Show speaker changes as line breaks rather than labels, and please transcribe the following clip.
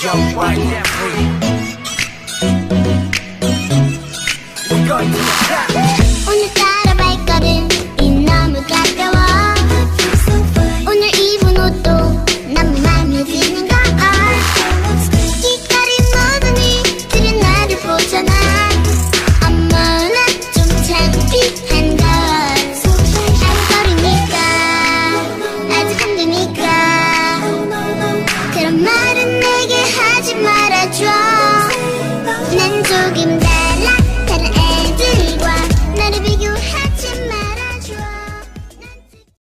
young, white and free. We're going to the top.
오늘따라 발걸음이 너무 가벼워. 오늘 입은 옷도 너무 맘에 드는 걸. 기다린 모든 이들은 나를 보잖아. 어머나 좀 창피한걸. 안거리니까 아직 안 되니까 그런 말은 내게 하지 말아줘.